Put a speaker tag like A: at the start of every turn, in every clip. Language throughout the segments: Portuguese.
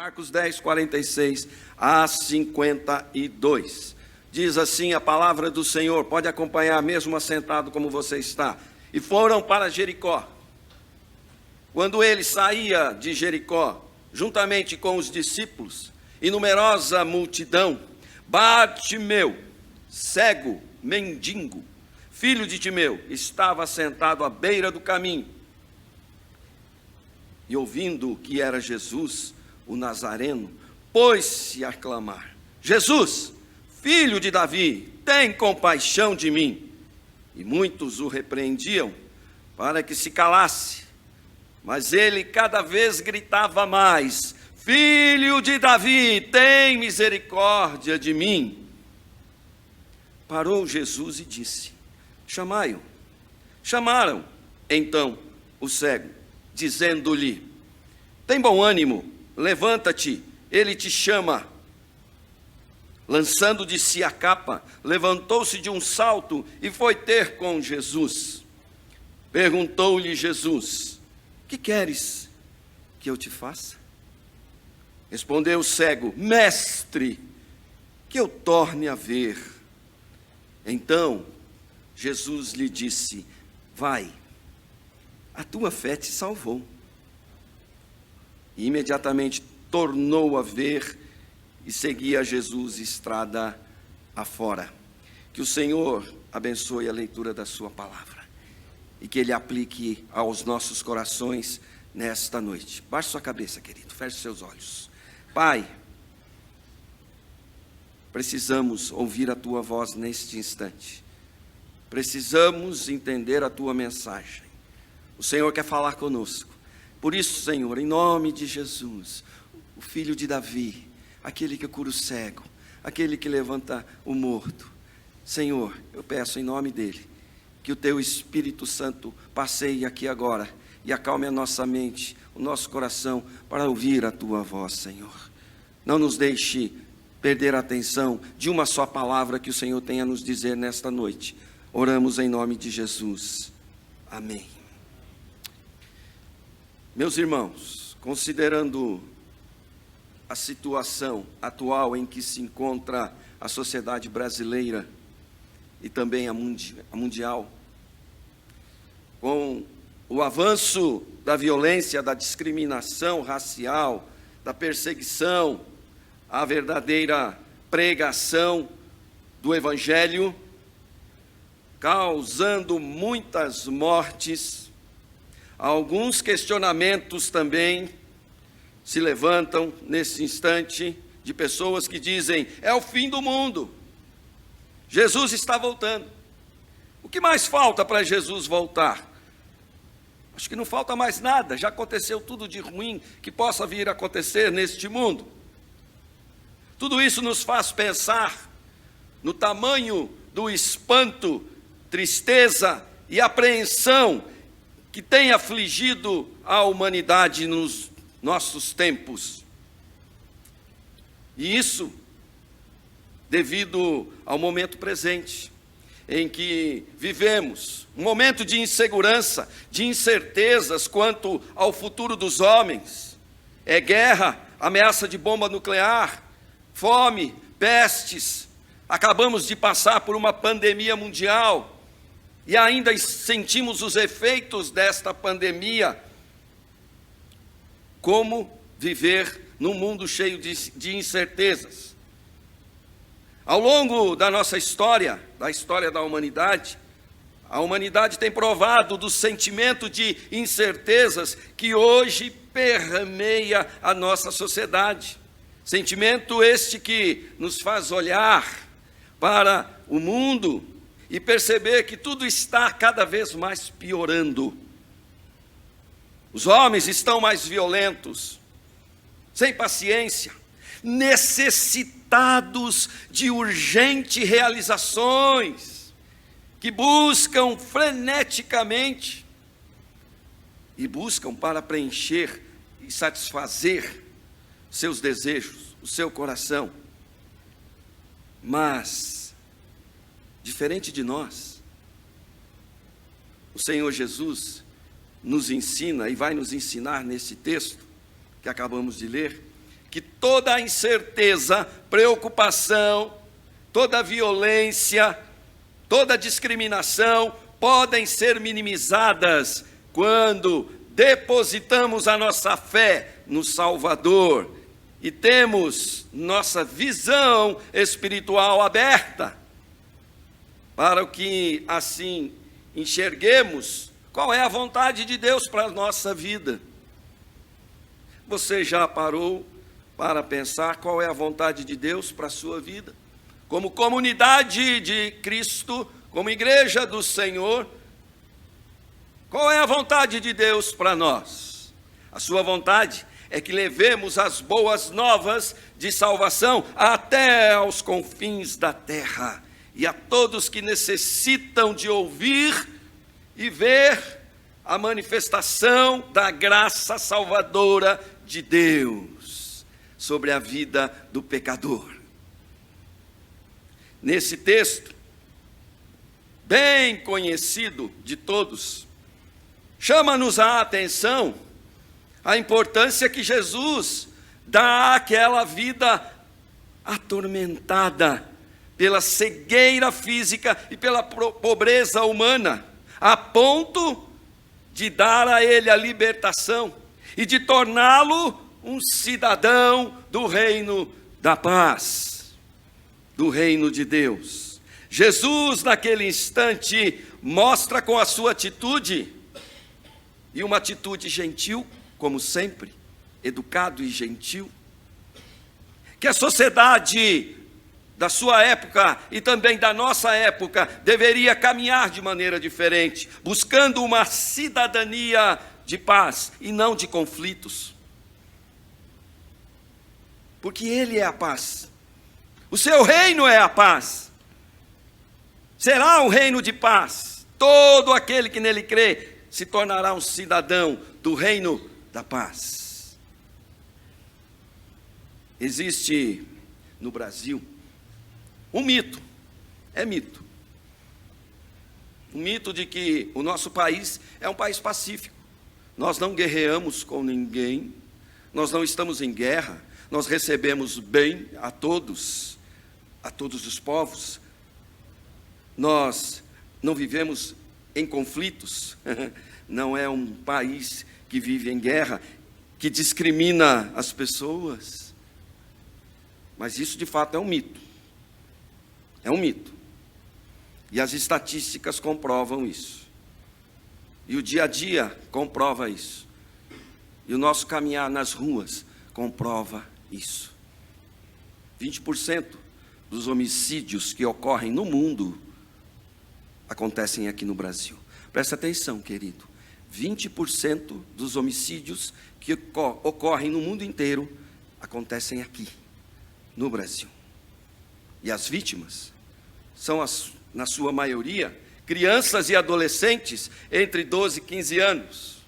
A: Marcos 10, 46 a 52. Diz assim a palavra do Senhor, pode acompanhar mesmo assentado como você está. E foram para Jericó. Quando ele saía de Jericó, juntamente com os discípulos e numerosa multidão, Bartimeu, cego, mendigo, filho de Timeu, estava sentado à beira do caminho. E ouvindo que era Jesus, o Nazareno, pôs-se a clamar: Jesus, filho de Davi, tem compaixão de mim. E muitos o repreendiam para que se calasse. Mas ele cada vez gritava mais: Filho de Davi, tem misericórdia de mim. Parou Jesus e disse: chamai-o. Chamaram então o cego, dizendo-lhe: tem bom ânimo, levanta-te, ele te chama. Lançando de si a capa, levantou-se de um salto e foi ter com Jesus. Perguntou-lhe Jesus: que queres que eu te faça? Respondeu o cego: mestre, que eu torne a ver. Então Jesus lhe disse: vai, a tua fé te salvou. E imediatamente tornou a ver e seguia Jesus estrada afora. Que o Senhor abençoe a leitura da sua palavra e que Ele aplique aos nossos corações nesta noite. Baixe sua cabeça, querido, feche seus olhos. Pai, precisamos ouvir a Tua voz neste instante. Precisamos entender a Tua mensagem. O Senhor quer falar conosco. Por isso, Senhor, em nome de Jesus, o Filho de Davi, aquele que cura o cego, aquele que levanta o morto, Senhor, eu peço em nome dEle, que o Teu Espírito Santo passeie aqui agora e acalme a nossa mente, o nosso coração, para ouvir a Tua voz, Senhor. Não nos deixe perder a atenção de uma só palavra que o Senhor tenha a nos dizer nesta noite. Oramos em nome de Jesus. Amém. Meus irmãos, considerando a situação atual em que se encontra a sociedade brasileira e também a mundial, com o avanço da violência, da discriminação racial, da perseguição, a verdadeira pregação do Evangelho, causando muitas mortes, alguns questionamentos também se levantam nesse instante de pessoas que dizem: é o fim do mundo, Jesus está voltando. O que mais falta para Jesus voltar? Acho que não falta mais nada, já aconteceu tudo de ruim que possa vir a acontecer neste mundo. Tudo isso nos faz pensar no tamanho do espanto, tristeza e apreensão que tem afligido a humanidade nos nossos tempos. E isso devido ao momento presente, em que vivemos, um momento de insegurança, de incertezas quanto ao futuro dos homens. É guerra, ameaça de bomba nuclear, fome, pestes. Acabamos de passar por uma pandemia mundial e ainda sentimos os efeitos desta pandemia. Como viver num mundo cheio de incertezas? Ao longo da nossa história, da história da humanidade, a humanidade tem provado do sentimento de incertezas que hoje permeia a nossa sociedade. Sentimento este que nos faz olhar para o mundo e perceber que tudo está cada vez mais piorando. Os homens estão mais violentos, sem paciência, necessitados de urgentes realizações, que buscam freneticamente e buscam para preencher e satisfazer seus desejos, o seu coração. Mas, diferente de nós, o Senhor Jesus nos ensina e vai nos ensinar nesse texto que acabamos de ler, que toda a incerteza, preocupação, toda violência, toda discriminação podem ser minimizadas quando depositamos a nossa fé no Salvador e temos nossa visão espiritual aberta para que assim enxerguemos qual é a vontade de Deus para a nossa vida. Você já parou para pensar qual é a vontade de Deus para a sua vida? Como comunidade de Cristo, como igreja do Senhor, qual é a vontade de Deus para nós? A sua vontade é que levemos as boas novas de salvação até aos confins da terra e a todos que necessitam de ouvir e ver a manifestação da graça salvadora de Deus sobre a vida do pecador. Nesse texto, bem conhecido de todos, chama-nos a atenção a importância que Jesus dá àquela vida atormentada pela cegueira física e pela pobreza humana, a ponto de dar a ele a libertação e de torná-lo um cidadão do reino da paz, do reino de Deus. Jesus, naquele instante, mostra com a sua atitude, e uma atitude gentil, como sempre, educado e gentil, que a sociedade da sua época e também da nossa época deveria caminhar de maneira diferente, buscando uma cidadania de paz e não de conflitos. Porque Ele é a paz. O seu reino é a paz. Será um reino de paz. Todo aquele que nele crê se tornará um cidadão do reino da paz. Existe no Brasil um mito, um mito de que o nosso país é um país pacífico. Nós não guerreamos com ninguém, nós não estamos em guerra, nós recebemos bem a todos os povos, nós não vivemos em conflitos, não é um país que vive em guerra, que discrimina as pessoas. Mas isso de fato é um mito. É um mito. E as estatísticas comprovam isso. E o dia a dia comprova isso. E o nosso caminhar nas ruas comprova isso. 20% dos homicídios que ocorrem no mundo acontecem aqui no Brasil. Presta atenção, querido. 20% dos homicídios que ocorrem no mundo inteiro acontecem aqui, no Brasil. E as vítimas são, na sua maioria, crianças e adolescentes entre 12 e 15 anos.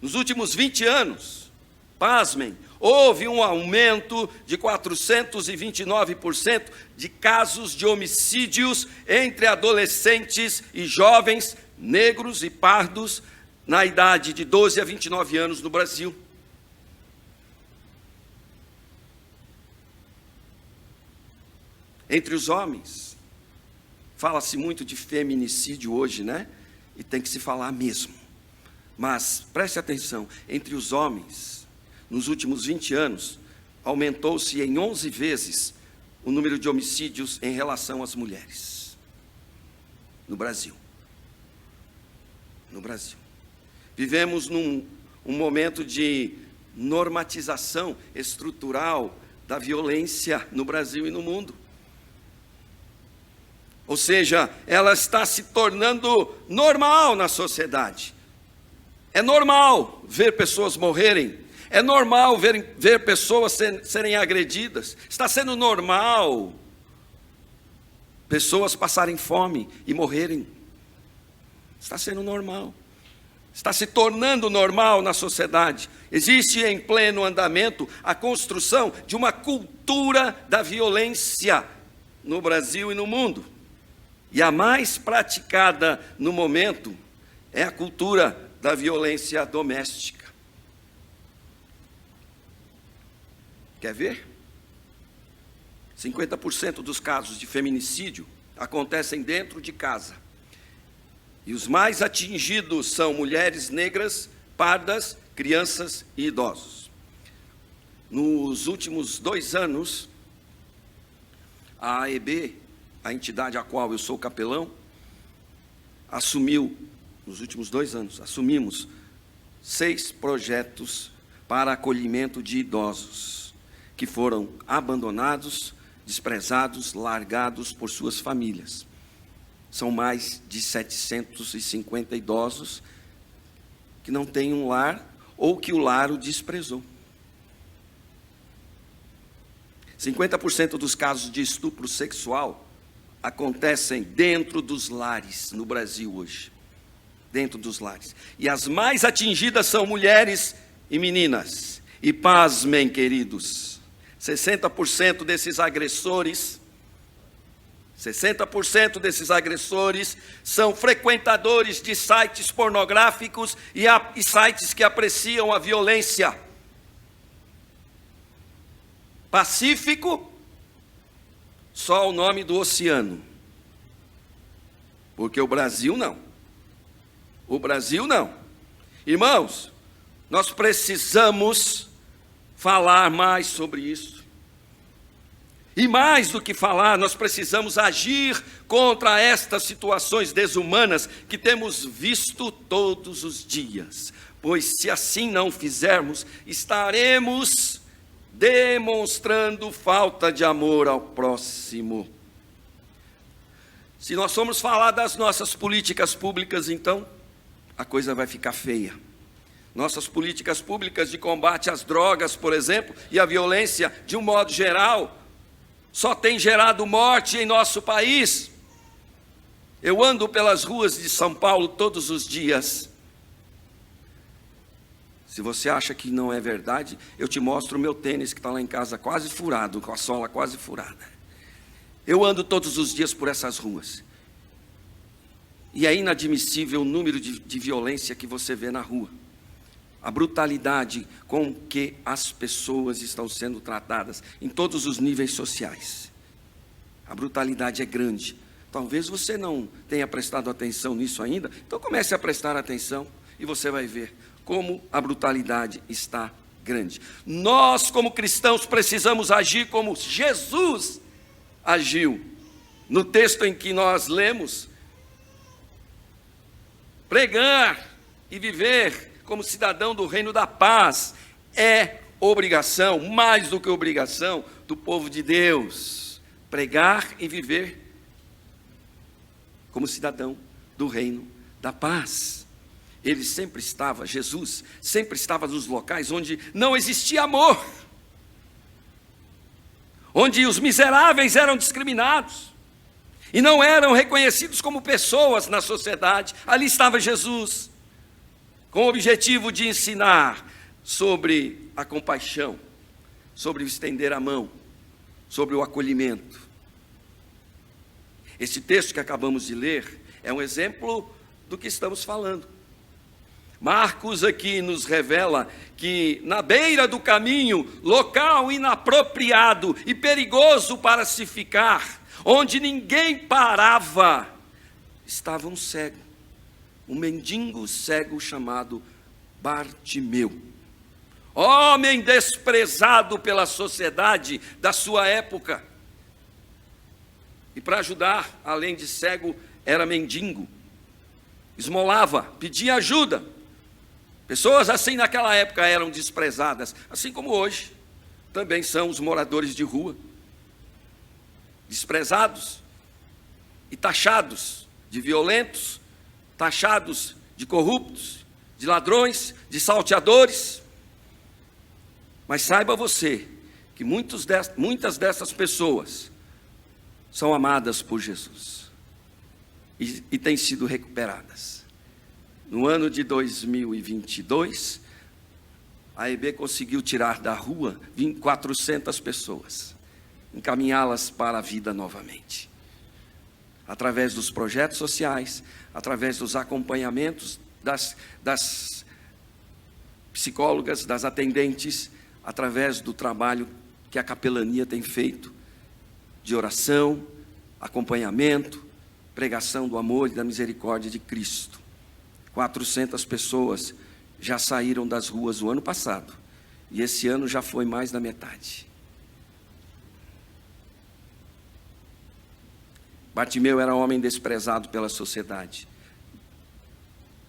A: Nos últimos 20 anos, pasmem, houve um aumento de 429% de casos de homicídios entre adolescentes e jovens negros e pardos na idade de 12 a 29 anos no Brasil. Entre os homens, fala-se muito de feminicídio hoje, né? E tem que se falar mesmo. Mas, preste atenção, entre os homens, nos últimos 20 anos, aumentou-se em 11 vezes o número de homicídios em relação às mulheres. No Brasil. No Brasil. Vivemos num momento de normatização estrutural da violência no Brasil e no mundo. Ou seja, ela está se tornando normal na sociedade. É normal ver pessoas morrerem. É normal ver pessoas serem agredidas. Está sendo normal pessoas passarem fome e morrerem. Está sendo normal. Está se tornando normal na sociedade. Existe em pleno andamento a construção de uma cultura da violência no Brasil e no mundo. E a mais praticada no momento é a cultura da violência doméstica. Quer ver? 50% dos casos de feminicídio acontecem dentro de casa. E os mais atingidos são mulheres negras, pardas, crianças e idosos. Nos últimos 2 anos, a AEB, a entidade a qual eu sou capelão, assumiu, nos últimos 2 anos, assumimos 6 projetos para acolhimento de idosos que foram abandonados, desprezados, largados por suas famílias. São mais de 750 idosos que não têm um lar ou que o lar o desprezou. 50% dos casos de estupro sexual acontecem dentro dos lares no Brasil hoje. Dentro dos lares. E as mais atingidas são mulheres e meninas. E pasmem, queridos, 60% desses agressores são frequentadores de sites pornográficos e sites que apreciam a violência. Pacífico, só o nome do oceano. Porque o Brasil não. O Brasil não. Irmãos, nós precisamos falar mais sobre isso. E mais do que falar, nós precisamos agir contra estas situações desumanas que temos visto todos os dias. Pois se assim não fizermos, estaremos demonstrando falta de amor ao próximo. Se nós formos falar das nossas políticas públicas, então, a coisa vai ficar feia. Nossas políticas públicas de combate às drogas, por exemplo, e à violência, de um modo geral, só tem gerado morte em nosso país. Eu ando pelas ruas de São Paulo todos os dias. Se você acha que não é verdade, eu te mostro o meu tênis que está lá em casa quase furado, com a sola quase furada. Eu ando todos os dias por essas ruas. E é inadmissível o número de violência que você vê na rua. A brutalidade com que as pessoas estão sendo tratadas em todos os níveis sociais. A brutalidade é grande. Talvez você não tenha prestado atenção nisso ainda, então comece a prestar atenção e você vai ver como a brutalidade está grande. Nós, como cristãos, precisamos agir como Jesus agiu. No texto em que nós lemos, pregar e viver como cidadão do reino da paz é obrigação, mais do que obrigação, do povo de Deus. Pregar e viver como cidadão do reino da paz. Ele sempre estava, Jesus sempre estava nos locais onde não existia amor, onde os miseráveis eram discriminados e não eram reconhecidos como pessoas na sociedade. Ali estava Jesus, com o objetivo de ensinar sobre a compaixão, sobre o estender a mão, sobre o acolhimento. Este texto que acabamos de ler é um exemplo do que estamos falando. Marcos aqui nos revela que na beira do caminho, local inapropriado e perigoso para se ficar, onde ninguém parava, estava um cego, um mendigo cego chamado Bartimeu. Homem desprezado pela sociedade da sua época. E para ajudar, além de cego, era mendigo. Esmolava, pedia ajuda. Pessoas assim naquela época eram desprezadas, assim como hoje também são os moradores de rua, desprezados e taxados de violentos, taxados de corruptos, de ladrões, de salteadores. Mas saiba você que muitas dessas pessoas são amadas por Jesus e têm sido recuperadas. No ano de 2022, a EB conseguiu tirar da rua 400 pessoas, encaminhá-las para a vida novamente. Através dos projetos sociais, através dos acompanhamentos das psicólogas, das atendentes, através do trabalho que a capelania tem feito de oração, acompanhamento, pregação do amor e da misericórdia de Cristo. 400 pessoas já saíram das ruas o ano passado, e esse ano já foi mais da metade. Bartimeu era um homem desprezado pela sociedade,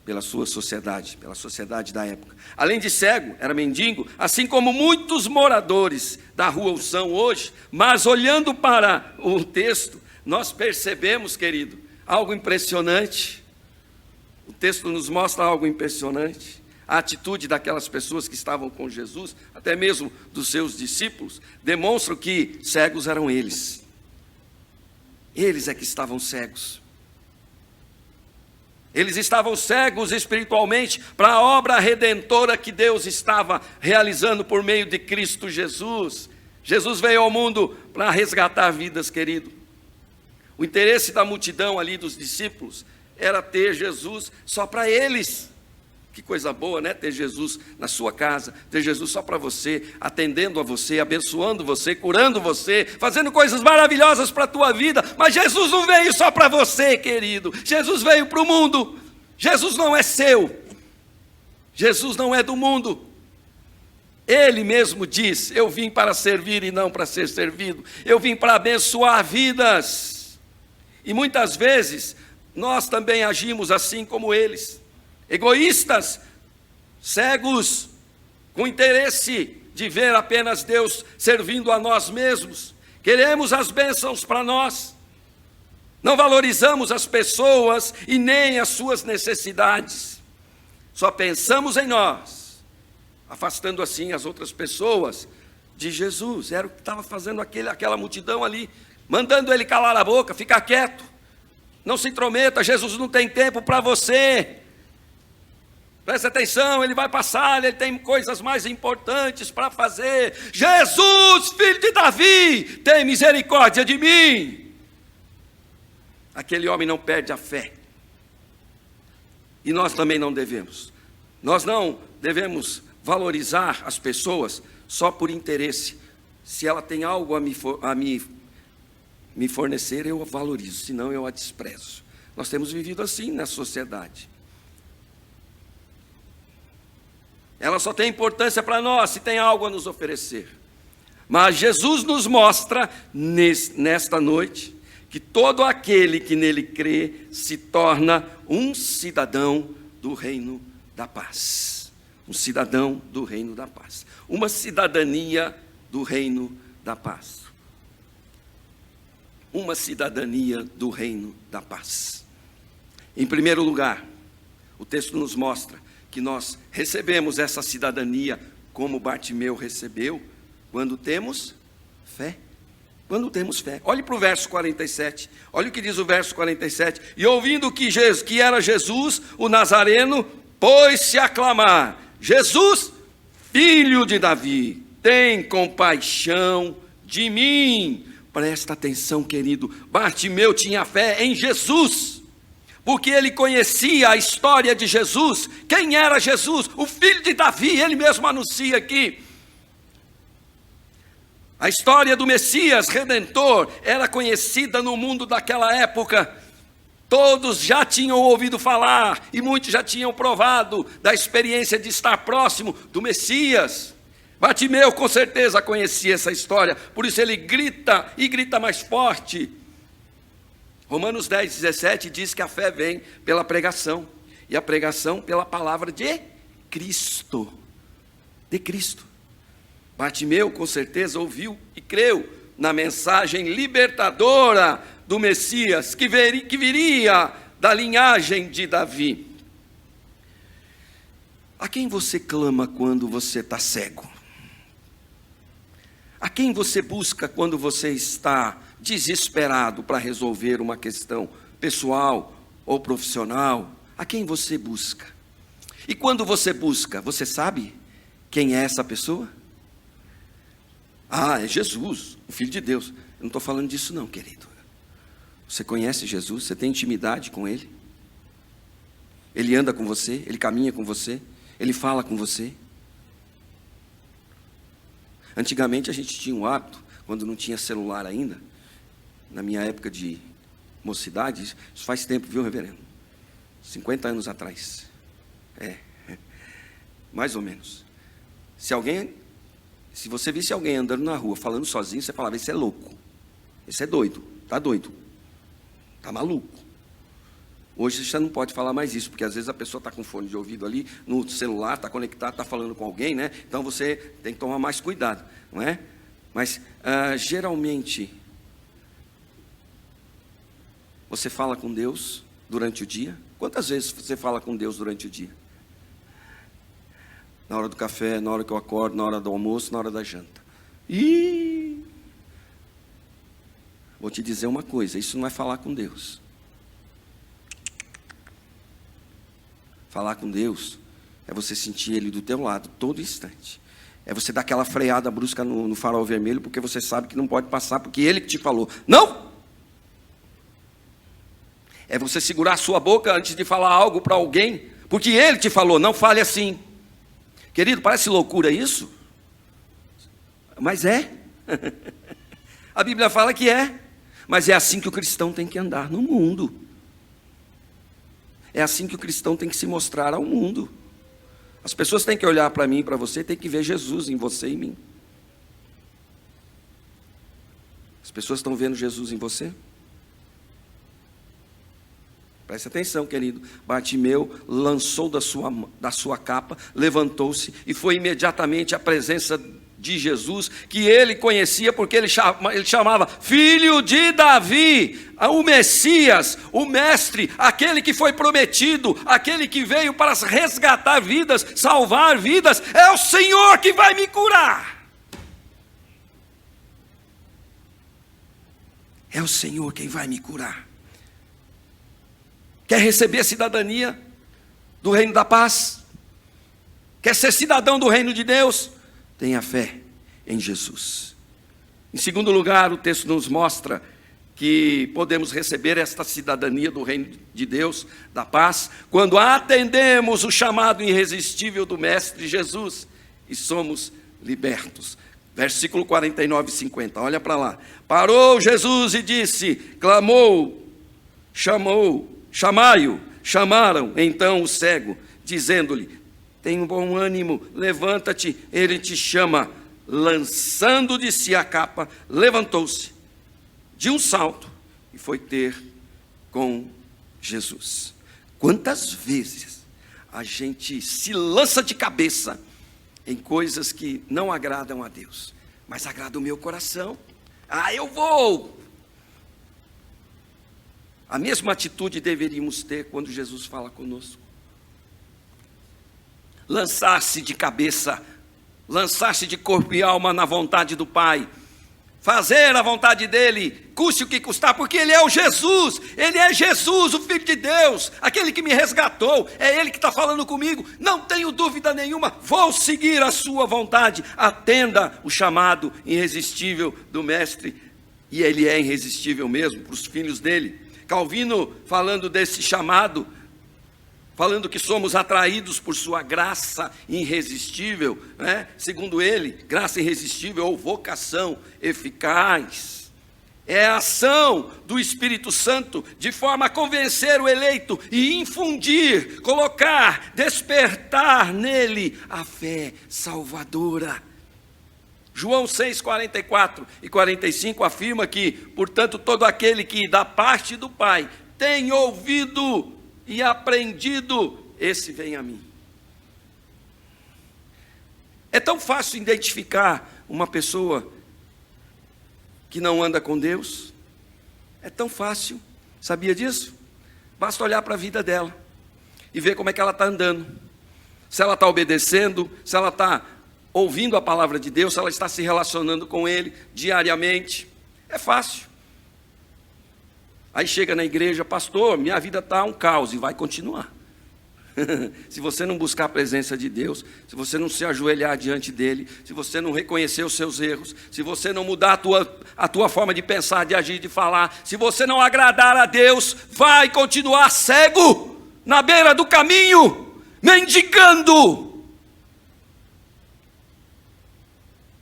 A: pela sua sociedade, pela sociedade da época. Além de cego, era mendigo, assim como muitos moradores da rua o são hoje. Mas olhando para o texto, nós percebemos, querido, algo impressionante. O texto nos mostra algo impressionante. A atitude daquelas pessoas que estavam com Jesus, até mesmo dos seus discípulos, demonstram que cegos eram eles. Eles é que estavam cegos. Eles estavam cegos espiritualmente para a obra redentora que Deus estava realizando por meio de Cristo Jesus. Jesus veio ao mundo para resgatar vidas, querido. O interesse da multidão ali, dos discípulos, era ter Jesus só para eles. Que coisa boa, né? Ter Jesus na sua casa, ter Jesus só para você, atendendo a você, abençoando você, curando você, fazendo coisas maravilhosas para a tua vida. Mas Jesus não veio só para você, querido. Jesus veio para o mundo. Jesus não é seu. Jesus não é do mundo. Ele mesmo diz: eu vim para servir e não para ser servido. Eu vim para abençoar vidas. E muitas vezes nós também agimos assim como eles. Egoístas, cegos, com interesse de ver apenas Deus servindo a nós mesmos. Queremos as bênçãos para nós. Não valorizamos as pessoas e nem as suas necessidades. Só pensamos em nós, afastando assim as outras pessoas de Jesus. Era o que estava fazendo aquela multidão ali, mandando ele calar a boca, ficar quieto. Não se intrometa, Jesus não tem tempo para você. Presta atenção, ele vai passar, ele tem coisas mais importantes para fazer. Jesus, filho de Davi, tem misericórdia de mim. Aquele homem não perde a fé. E nós também não devemos. Nós não devemos valorizar as pessoas só por interesse. Se ela tem algo a me fornecer, eu a valorizo, senão eu a desprezo. Nós temos vivido assim na sociedade. Ela só tem importância para nós se tem algo a nos oferecer. Mas Jesus nos mostra nesta noite que todo aquele que nele crê se torna um cidadão do reino da paz. Um cidadão do reino da paz. Uma cidadania do reino da paz. Uma cidadania do reino da paz. Em primeiro lugar, o texto nos mostra que nós recebemos essa cidadania como Bartimeu recebeu, quando temos fé. Quando temos fé. Olhe para o verso 47. Olha o que diz o verso 47. E ouvindo que era Jesus, o Nazareno, pôs-se a clamar: Jesus, filho de Davi, tem compaixão de mim. Presta atenção, querido. Bartimeu tinha fé em Jesus, porque ele conhecia a história de Jesus. Quem era Jesus? O filho de Davi. Ele mesmo anuncia aqui. A história do Messias Redentor era conhecida no mundo daquela época. Todos já tinham ouvido falar, e muitos já tinham provado da experiência de estar próximo do Messias. Bartimeu com certeza conhecia essa história, por isso ele grita, e grita mais forte. Romanos 10:17 diz que a fé vem pela pregação, e a pregação pela palavra de Cristo. De Cristo. Bartimeu com certeza ouviu e creu na mensagem libertadora do Messias, que viria da linhagem de Davi. A quem você clama quando você está cego? A quem você busca quando você está desesperado para resolver uma questão pessoal ou profissional? A quem você busca? E quando você busca, você sabe quem é essa pessoa? Ah, é Jesus, o Filho de Deus. Eu não estou falando disso não, querido. Você conhece Jesus? Você tem intimidade com Ele? Ele anda com você? Ele caminha com você? Ele fala com você? Antigamente a gente tinha um hábito, quando não tinha celular ainda, na minha época de mocidade, isso faz tempo, viu, reverendo? 50 anos atrás. Mais ou menos. Se você visse alguém andando na rua, falando sozinho, você falava, esse é louco, esse é doido, está maluco. Hoje você não pode falar mais isso, porque às vezes a pessoa está com fone de ouvido ali, no celular, está conectado, está falando com alguém, né? Então você tem que tomar mais cuidado, não é? Mas, geralmente, você fala com Deus durante o dia? Quantas vezes você fala com Deus durante o dia? Na hora do café, na hora que eu acordo, na hora do almoço, na hora da janta. Vou te dizer uma coisa, isso não é falar com Deus. Falar com Deus é você sentir Ele do teu lado todo instante. É você dar aquela freada brusca no farol vermelho, porque você sabe que não pode passar, porque Ele que te falou. Não! É você segurar a sua boca antes de falar algo para alguém, porque Ele te falou, não fale assim. Querido, parece loucura isso? Mas é. A Bíblia fala que é. Mas é assim que o cristão tem que andar no mundo. É assim que o cristão tem que se mostrar ao mundo. As pessoas têm que olhar para mim e para você, têm que ver Jesus em você e em mim. As pessoas estão vendo Jesus em você? Preste atenção, querido. Bartimeu lançou da sua capa, levantou-se e foi imediatamente à presença de Jesus, que ele conhecia porque ele chamava Filho de Davi, o Messias, o Mestre, aquele que foi prometido, aquele que veio para resgatar vidas, salvar vidas. É o Senhor que vai me curar. É o Senhor quem vai me curar. Quer receber a cidadania do reino da paz? Quer ser cidadão do reino de Deus? Tenha fé em Jesus. Em segundo lugar, o texto nos mostra que podemos receber esta cidadania do reino de Deus, da paz, quando atendemos o chamado irresistível do Mestre Jesus e somos libertos. Versículo 49 e 50, olha para lá. Parou Jesus e disse, clamou, chamai-o. Chamaram então o cego, dizendo-lhe, tem um bom ânimo, levanta-te, ele te chama. Lançando de si a capa, levantou-se de um salto e foi ter com Jesus. Quantas vezes a gente se lança de cabeça em coisas que não agradam a Deus, mas agradam o meu coração. Eu vou! A mesma atitude deveríamos ter quando Jesus fala conosco. Lançar-se de cabeça, lançar-se de corpo e alma na vontade do Pai, fazer a vontade dEle, custe o que custar, porque Ele é o Jesus, Ele é Jesus, o Filho de Deus, aquele que me resgatou, é Ele que está falando comigo, não tenho dúvida nenhuma, vou seguir a sua vontade, atenda o chamado irresistível do Mestre, e Ele é irresistível mesmo para os filhos dEle. Calvino, falando desse chamado, falando que somos atraídos por sua graça irresistível, né? Segundo ele, graça irresistível ou vocação eficaz. É a ação do Espírito Santo de forma a convencer o eleito e infundir, colocar, despertar nele a fé salvadora. João 6, 44 e 45 afirma que, portanto, todo aquele que da parte do Pai tem ouvido e aprendido, esse vem a mim. É tão fácil identificar uma pessoa que não anda com Deus. É tão fácil, sabia disso? Basta olhar para a vida dela e ver como é que ela está andando. Se ela está obedecendo, se ela está ouvindo a palavra de Deus, se ela está se relacionando com Ele diariamente. É fácil. Aí chega na igreja, pastor, minha vida está um caos, e vai continuar. Se você não buscar a presença de Deus, se você não se ajoelhar diante dEle, se você não reconhecer os seus erros, se você não mudar a tua forma de pensar, de agir, de falar, se você não agradar a Deus, vai continuar cego, na beira do caminho, mendigando.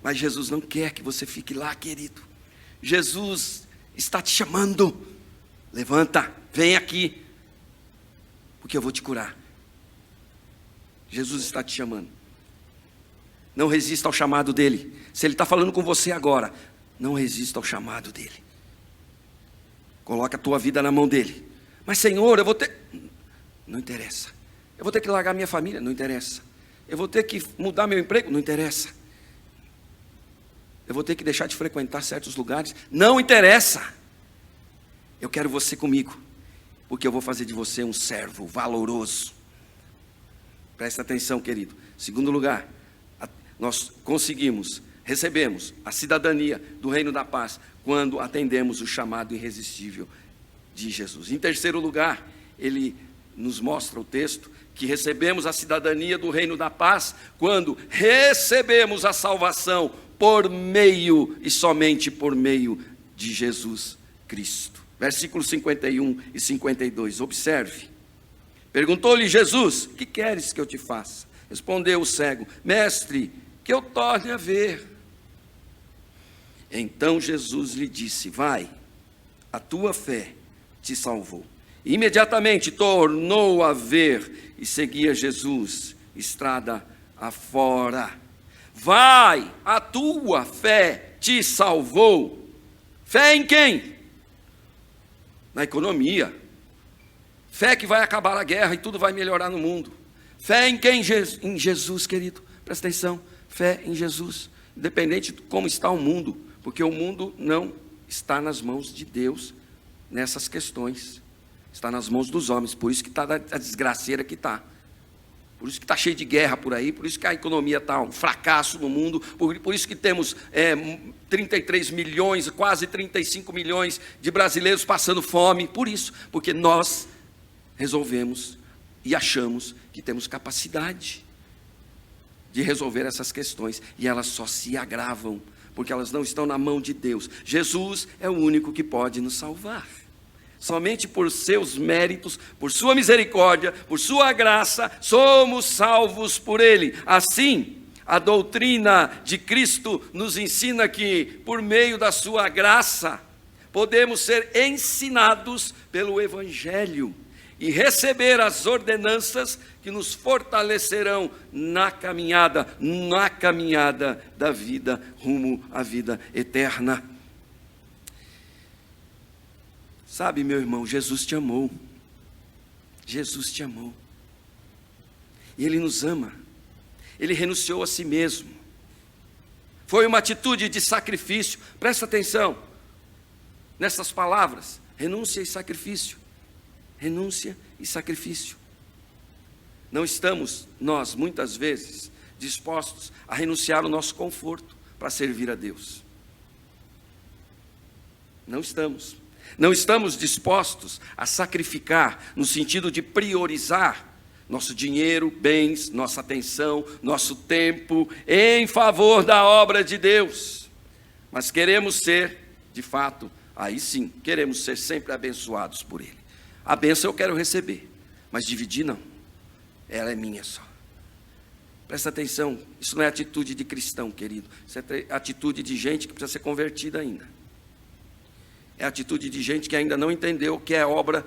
A: Mas Jesus não quer que você fique lá, querido. Jesus está te chamando. Levanta, vem aqui, porque eu vou te curar. Jesus está te chamando. Não resista ao chamado dele. Se ele está falando com você agora, não resista ao chamado dele. Coloca a tua vida na mão dele. Mas Senhor, eu vou ter... Não interessa. Eu vou ter que largar minha família? Não interessa. Eu vou ter que mudar meu emprego? Não interessa. Eu vou ter que deixar de frequentar certos lugares? Não interessa. Eu quero você comigo, porque eu vou fazer de você um servo valoroso. Presta atenção, querido. Segundo lugar, nós recebemos a cidadania do reino da paz quando atendemos o chamado irresistível de Jesus. Em terceiro lugar, ele nos mostra o texto que recebemos a cidadania do reino da paz quando recebemos a salvação por meio e somente por meio de Jesus Cristo. Versículos 51 e 52, observe. Perguntou-lhe Jesus: que queres que eu te faça? Respondeu o cego: mestre, que eu torne a ver. Então Jesus lhe disse: vai, a tua fé te salvou. Imediatamente tornou a ver e seguia Jesus, estrada afora. Vai, a tua fé te salvou. Fé em quem? Na economia. Fé que vai acabar a guerra e tudo vai melhorar no mundo. Fé em quem? Em Jesus, querido. Presta atenção. Fé em Jesus. Independente de como está o mundo. Porque o mundo não está nas mãos de Deus nessas questões. Está nas mãos dos homens. Por isso que está a desgraceira que está. Por isso que está cheio de guerra por aí. Por isso que a economia está um fracasso no mundo. Por isso que temos 33 milhões, quase 35 milhões de brasileiros passando fome. Por isso. Porque nós resolvemos e achamos que temos capacidade de resolver essas questões. E elas só se agravam. Porque elas não estão na mão de Deus. Jesus é o único que pode nos salvar. Somente por seus méritos, por sua misericórdia, por sua graça, somos salvos por Ele. Assim, a doutrina de Cristo nos ensina que, por meio da sua graça, podemos ser ensinados pelo Evangelho e receber as ordenanças que nos fortalecerão na caminhada da vida rumo à vida eterna. Sabe, meu irmão, Jesus te amou. Jesus te amou. E Ele nos ama. Ele renunciou a si mesmo. Foi uma atitude de sacrifício. Presta atenção nessas palavras: renúncia e sacrifício. Renúncia e sacrifício. Não estamos, nós, muitas vezes, dispostos a renunciar o nosso conforto para servir a Deus. Não estamos. Não estamos dispostos a sacrificar, no sentido de priorizar nosso dinheiro, bens, nossa atenção, nosso tempo, em favor da obra de Deus. Mas queremos ser, de fato, aí sim, queremos ser sempre abençoados por Ele. A bênção eu quero receber, mas dividir não. Ela é minha só. Presta atenção, isso não é atitude de cristão, querido. Isso é atitude de gente que precisa ser convertida ainda. É atitude de gente que ainda não entendeu o que é a obra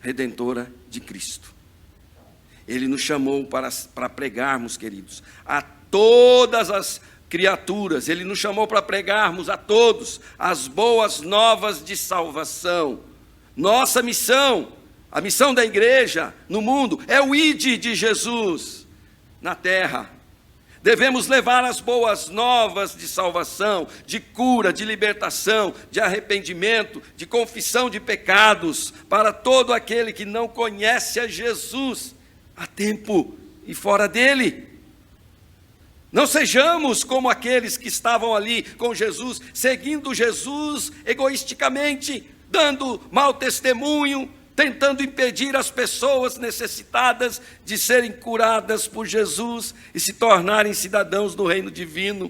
A: redentora de Cristo. Ele nos chamou para pregarmos, queridos, a todas as criaturas. Ele nos chamou para pregarmos a todos as boas novas de salvação. Nossa missão, a missão da igreja no mundo, é o ide de Jesus na terra. Devemos levar as boas novas de salvação, de cura, de libertação, de arrependimento, de confissão de pecados, para todo aquele que não conhece a Jesus, a tempo e fora dele. Não sejamos como aqueles que estavam ali com Jesus, seguindo Jesus egoisticamente, dando mau testemunho, tentando impedir as pessoas necessitadas de serem curadas por Jesus e se tornarem cidadãos do reino divino.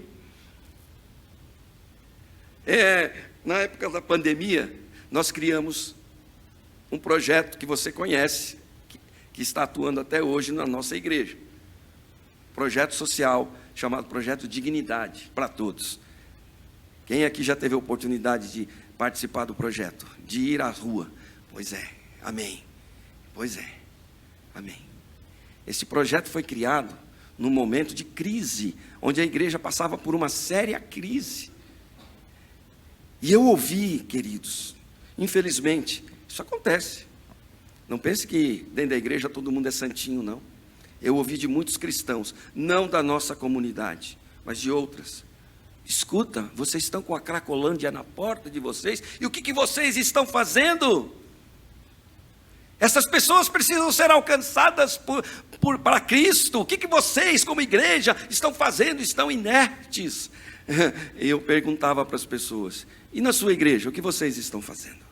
A: Na época da pandemia, nós criamos um projeto que você conhece, que está atuando até hoje na nossa igreja. Projeto social chamado Projeto Dignidade para Todos. Quem aqui já teve a oportunidade de participar do projeto, de ir à rua? Pois é, amém. Pois é, amém. Esse projeto foi criado num momento de crise, onde a igreja passava por uma séria crise. E eu ouvi, queridos, infelizmente, isso acontece. Não pense que dentro da igreja todo mundo é santinho, não. Eu ouvi de muitos cristãos, não da nossa comunidade, mas de outras. Escuta, vocês estão com a Cracolândia na porta de vocês, e o que vocês estão fazendo? Essas pessoas precisam ser alcançadas para Cristo. O que vocês, como igreja, estão fazendo? Estão inertes. Eu perguntava para as pessoas, e na sua igreja, o que vocês estão fazendo?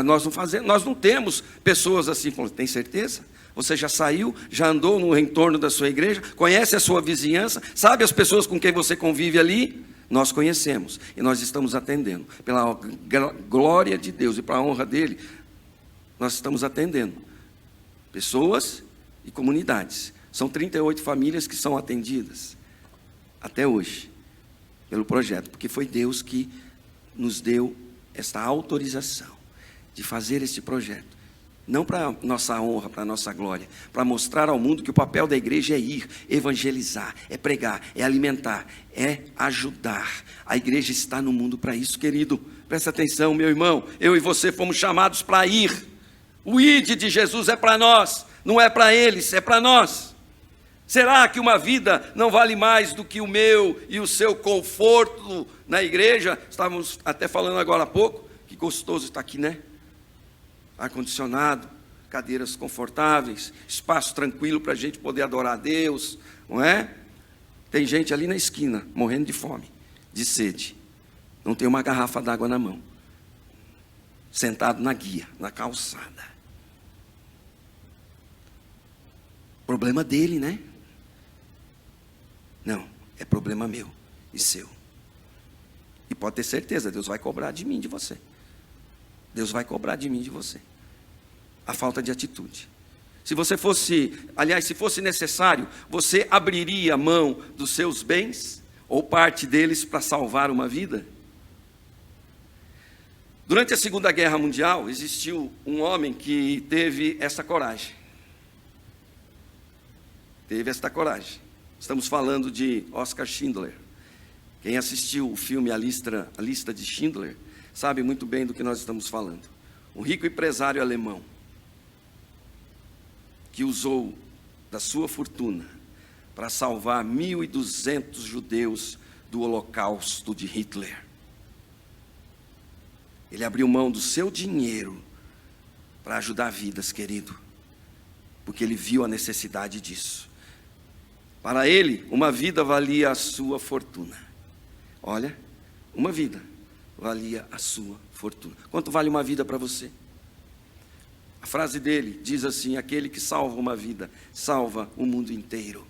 A: Nós não temos pessoas assim. Tem certeza? Você já saiu, já andou no entorno da sua igreja, conhece a sua vizinhança, sabe as pessoas com quem você convive ali? Nós conhecemos e nós estamos atendendo. Pela glória de Deus e para a honra dele, nós estamos atendendo pessoas e comunidades. São 38 famílias que são atendidas até hoje pelo projeto, porque foi Deus que nos deu esta autorização de fazer esse projeto, não para nossa honra, para nossa glória, para mostrar ao mundo que o papel da igreja é ir, evangelizar, é pregar, é alimentar, é ajudar. A igreja está no mundo para isso, querido. Presta atenção, meu irmão, eu e você fomos chamados para ir. O ide de Jesus é para nós, não é para eles, é para nós. Será que uma vida não vale mais do que o meu e o seu conforto na igreja? Estávamos até falando agora há pouco, que gostoso está aqui, né? Ar-condicionado, cadeiras confortáveis, espaço tranquilo para a gente poder adorar a Deus, não é? Tem gente ali na esquina, morrendo de fome, de sede, não tem uma garrafa d'água na mão, sentado na guia, na calçada. Problema dele, né? Não, é problema meu e seu. E pode ter certeza, Deus vai cobrar de mim, de você. Deus vai cobrar de mim, de você. A falta de atitude. Se fosse necessário, você abriria mão dos seus bens, ou parte deles, para salvar uma vida? Durante a Segunda Guerra Mundial, existiu um homem que teve essa coragem. Teve esta coragem. Estamos falando de Oskar Schindler. Quem assistiu o filme A Lista de Schindler sabe muito bem do que nós estamos falando. Um rico empresário alemão que usou da sua fortuna para salvar 1.200 judeus do Holocausto de Hitler. Ele abriu mão do seu dinheiro para ajudar vidas, querido, porque ele viu a necessidade disso. Para ele, uma vida valia a sua fortuna. Olha, uma vida valia a sua fortuna. Quanto vale uma vida para você? A frase dele diz assim: aquele que salva uma vida, salva o mundo inteiro.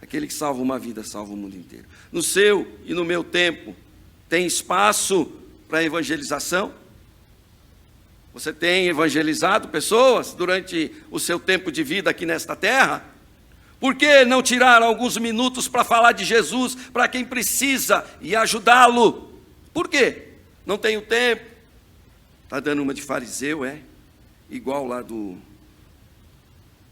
A: Aquele que salva uma vida, salva o mundo inteiro. No seu e no meu tempo, tem espaço para evangelização? Você tem evangelizado pessoas durante o seu tempo de vida aqui nesta terra? Por que não tirar alguns minutos para falar de Jesus para quem precisa e ajudá-lo? Por quê? Não tenho tempo. Está dando uma de fariseu, é? Igual lá do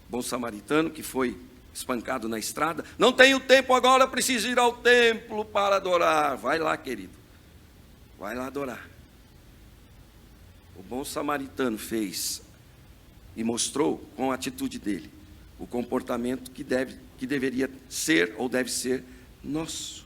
A: bom samaritano que foi espancado na estrada. Não tenho tempo agora, preciso ir ao templo para adorar. Vai lá, querido. Vai lá adorar. O bom samaritano fez e mostrou com a atitude dele o comportamento que deveria ser ou deve ser nosso,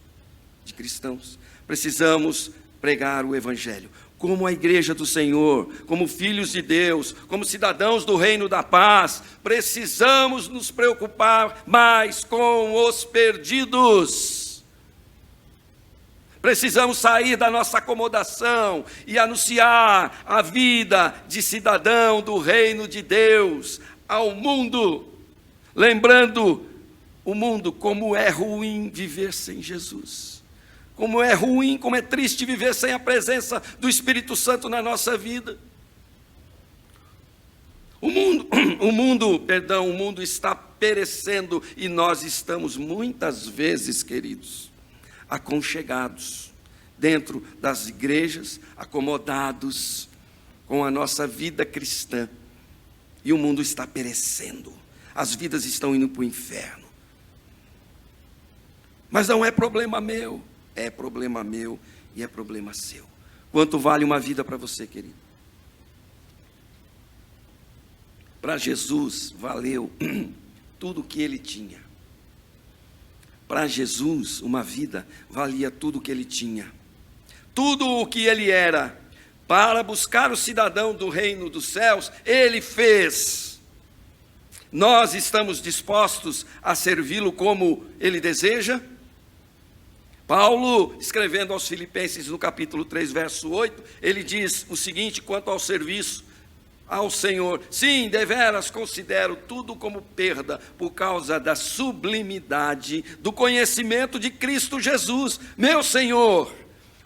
A: de cristãos. Precisamos pregar o evangelho. Como a igreja do Senhor, como filhos de Deus, como cidadãos do reino da paz, precisamos nos preocupar mais com os perdidos. Precisamos sair da nossa acomodação e anunciar a vida de cidadão do reino de Deus ao mundo, lembrando o mundo como é ruim viver sem Jesus. Como é ruim, como é triste viver sem a presença do Espírito Santo na nossa vida. O mundo está perecendo, e nós estamos muitas vezes, queridos, aconchegados dentro das igrejas, acomodados com a nossa vida cristã, e o mundo está perecendo, as vidas estão indo para o inferno. Mas não é problema meu, é problema meu e é problema seu. Quanto vale uma vida para você, querido? Para Jesus valeu tudo o que ele tinha. Para Jesus, uma vida valia tudo o que ele tinha. Tudo o que ele era. Para buscar o cidadão do reino dos céus, ele fez. Nós estamos dispostos a servi-lo como ele deseja? Paulo, escrevendo aos Filipenses no capítulo 3, verso 8, ele diz o seguinte quanto ao serviço ao Senhor: sim, deveras considero tudo como perda por causa da sublimidade do conhecimento de Cristo Jesus, meu Senhor,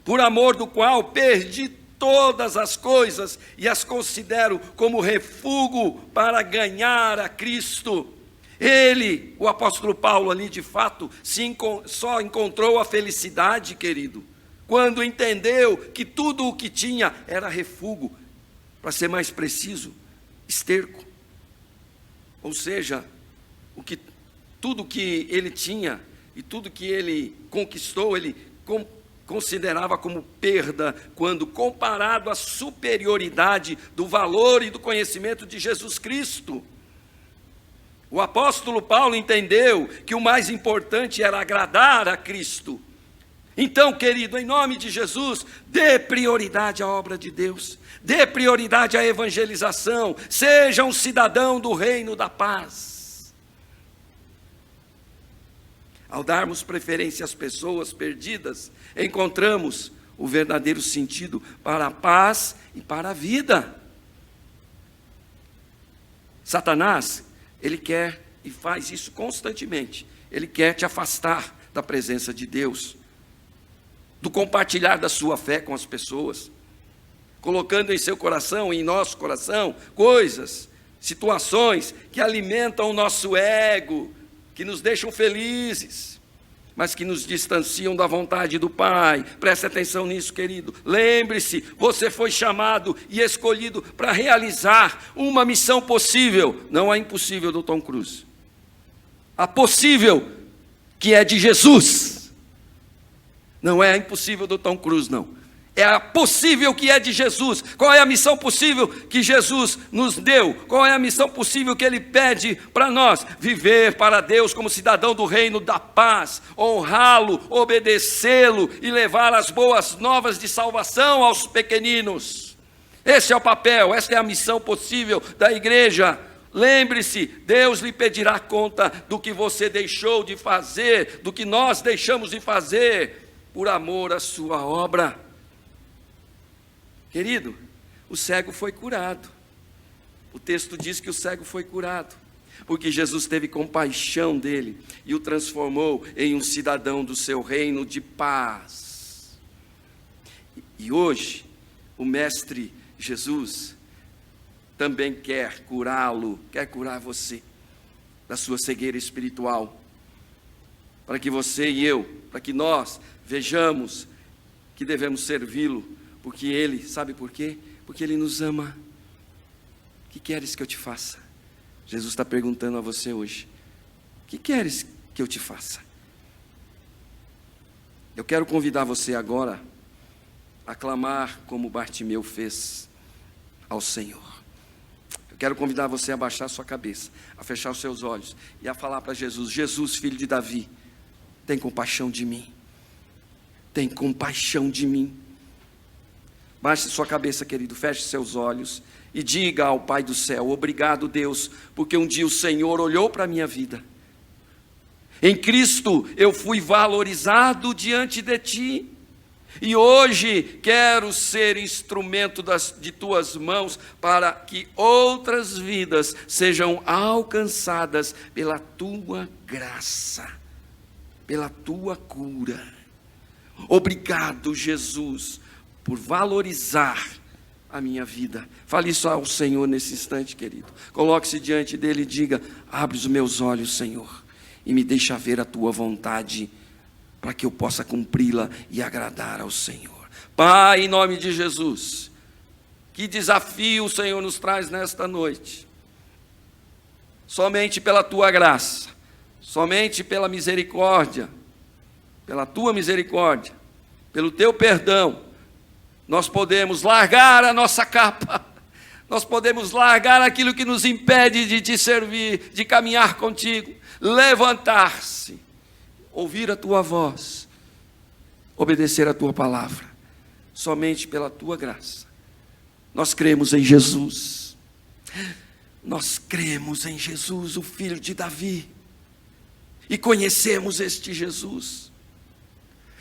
A: por amor do qual perdi todas as coisas e as considero como refúgio para ganhar a Cristo. Ele, o apóstolo Paulo ali de fato, só encontrou a felicidade, querido, quando entendeu que tudo o que tinha era refúgio, para ser mais preciso, esterco. Ou seja, tudo que ele tinha e tudo que ele conquistou, ele considerava como perda, quando comparado à superioridade do valor e do conhecimento de Jesus Cristo. O apóstolo Paulo entendeu que o mais importante era agradar a Cristo. Então, querido, em nome de Jesus, dê prioridade à obra de Deus, dê prioridade à evangelização, seja um cidadão do reino da paz. Ao darmos preferência às pessoas perdidas, encontramos o verdadeiro sentido para a paz e para a vida. Satanás, ele quer e faz isso constantemente. Ele quer te afastar da presença de Deus, do compartilhar da sua fé com as pessoas, colocando em seu coração, em nosso coração, coisas, situações que alimentam o nosso ego, que nos deixam felizes, mas que nos distanciam da vontade do Pai. Preste atenção nisso, querido. Lembre-se, você foi chamado e escolhido para realizar uma missão possível, não a impossível do Tom Cruise. A possível, que é de Jesus. Não é a impossível do Tom Cruise, não. É a possível que é de Jesus. Qual é a missão possível que Jesus nos deu? Qual é a missão possível que Ele pede para nós? Viver para Deus como cidadão do reino da paz, honrá-lo, obedecê-lo e levar as boas novas de salvação aos pequeninos. Esse é o papel, essa é a missão possível da igreja. Lembre-se, Deus lhe pedirá conta do que você deixou de fazer, do que nós deixamos de fazer, por amor à sua obra. Querido, o cego foi curado. O texto diz que o cego foi curado, porque Jesus teve compaixão dele e o transformou em um cidadão do seu reino de paz. E hoje, o Mestre Jesus também quer curá-lo, quer curar você da sua cegueira espiritual, para que você e eu, para que nós vejamos que devemos servi-lo, porque Ele, sabe por quê? Porque Ele nos ama. O que queres que eu te faça? Jesus está perguntando a você hoje: o que queres que eu te faça? Eu quero convidar você agora a clamar como Bartimeu fez ao Senhor. Eu quero convidar você a baixar sua cabeça, a fechar os seus olhos e a falar para Jesus: Jesus, filho de Davi, tem compaixão de mim. Tem compaixão de mim. Baixe sua cabeça, querido, feche seus olhos e diga ao Pai do céu: obrigado, Deus, porque um dia o Senhor olhou para a minha vida. Em Cristo eu fui valorizado diante de Ti. E hoje quero ser instrumento de Tuas mãos para que outras vidas sejam alcançadas pela Tua graça, pela Tua cura. Obrigado, Jesus, por valorizar a minha vida. Fale isso ao Senhor nesse instante, querido. Coloque-se diante dele e diga: abre os meus olhos, Senhor, e me deixa ver a tua vontade, para que eu possa cumpri-la e agradar ao Senhor. Pai, em nome de Jesus, que desafio o Senhor nos traz nesta noite. Somente pela tua graça, somente pela misericórdia, pela tua misericórdia, pelo teu perdão, nós podemos largar a nossa capa, nós podemos largar aquilo que nos impede de te servir, de caminhar contigo, levantar-se, ouvir a tua voz, obedecer a tua palavra, somente pela tua graça. Nós cremos em Jesus, nós cremos em Jesus, o filho de Davi, e conhecemos este Jesus,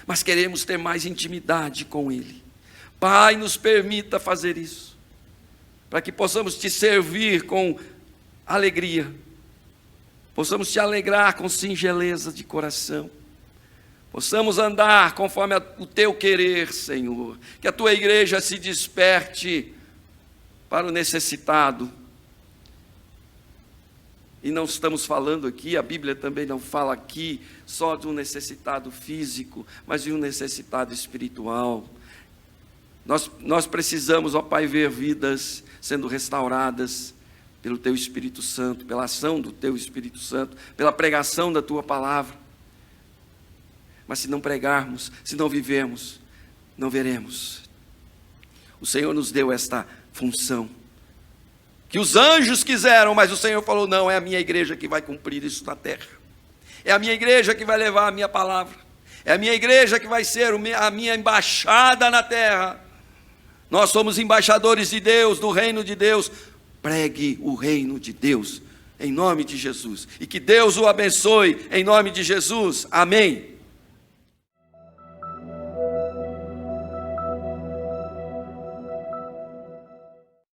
A: mas queremos ter mais intimidade com Ele. Pai, nos permita fazer isso, para que possamos te servir com alegria, possamos te alegrar com singeleza de coração, possamos andar conforme o teu querer, Senhor, que a tua igreja se desperte para o necessitado. E não estamos falando aqui, a Bíblia também não fala aqui só de um necessitado físico, mas de um necessitado espiritual. Nós precisamos, ó Pai, ver vidas sendo restauradas pelo Teu Espírito Santo, pela ação do Teu Espírito Santo, pela pregação da Tua palavra. Mas se não pregarmos, se não vivermos, não veremos. O Senhor nos deu esta função, que os anjos quiseram, mas o Senhor falou: não, é a minha igreja que vai cumprir isso na terra. É a minha igreja que vai levar a minha palavra. É a minha igreja que vai ser a minha embaixada na terra. Nós somos embaixadores de Deus, do reino de Deus. Pregue o reino de Deus, em nome de Jesus. E que Deus o abençoe, em nome de Jesus. Amém.